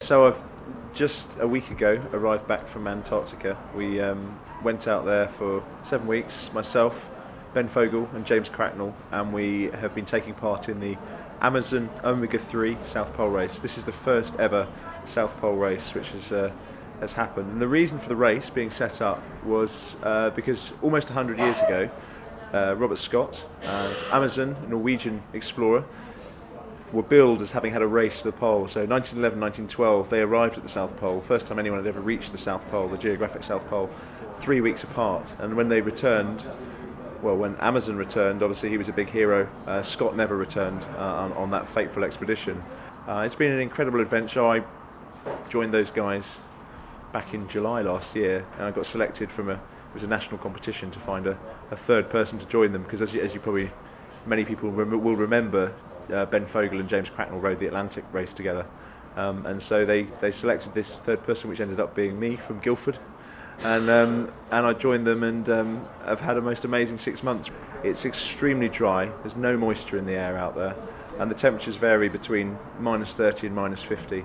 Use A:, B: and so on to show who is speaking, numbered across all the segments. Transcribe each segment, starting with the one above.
A: So I've just a week ago arrived back from Antarctica. We went out there for 7 weeks, myself, Ben Fogle and James Cracknell, and we have been taking part in the Amazon Omega-3 South Pole race. This is the first ever South Pole race which has happened. And the reason for the race being set up was because almost 100 years ago, Robert Scott and Amazon, a Norwegian explorer, were billed as having had a race to the pole. So 1911, 1912, they arrived at the South Pole, first time anyone had ever reached the South Pole, the geographic South Pole, 3 weeks apart. And when they returned, well, when Amazon returned, obviously he was a big hero. Scott never returned on that fateful expedition. It's been an incredible adventure. I joined those guys back in July last year, and I got selected from it was a national competition to find a third person to join them, because as you probably, many people will remember, Ben Fogle and James Cracknell rode the Atlantic race together, and so they selected this third person, which ended up being me from Guildford, and I joined them, and I've had a most amazing 6 months. It's extremely dry, there's no moisture in the air out there, and the temperatures vary between -30 and -50.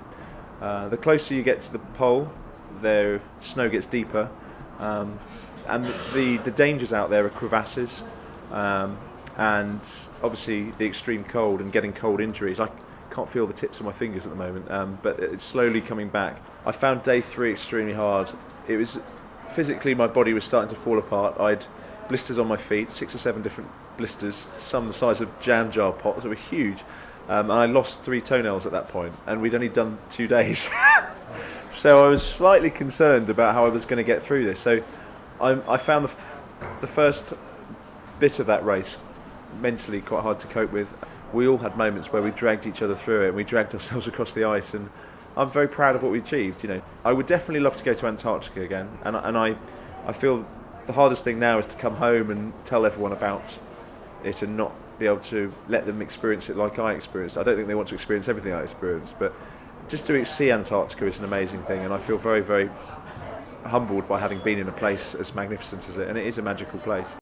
A: The closer you get to the pole, the snow gets deeper, and the dangers out there are crevasses, and obviously the extreme cold and getting cold injuries. I can't feel the tips of my fingers at the moment, but it's slowly coming back. I found day 3 extremely hard. It was physically, my body was starting to fall apart. I'd blisters on my feet, 6 or 7 different blisters, some the size of jam jar pots. They were huge, and I lost 3 toenails at that point, and we'd only done 2 days. So I was slightly concerned about how I was going to get through this. So I found the first bit of that race mentally quite hard to cope with. We all had moments where we dragged each other through it, and we dragged ourselves across the ice, and I'm very proud of what we achieved. I would definitely love to go to Antarctica again, and I feel the hardest thing now is to come home and tell everyone about it and not be able to let them experience it like I experienced. I don't think they want to experience everything I experienced, but just to see Antarctica is an amazing thing, and I feel very, very humbled by having been in a place as magnificent as it, and it is a magical place.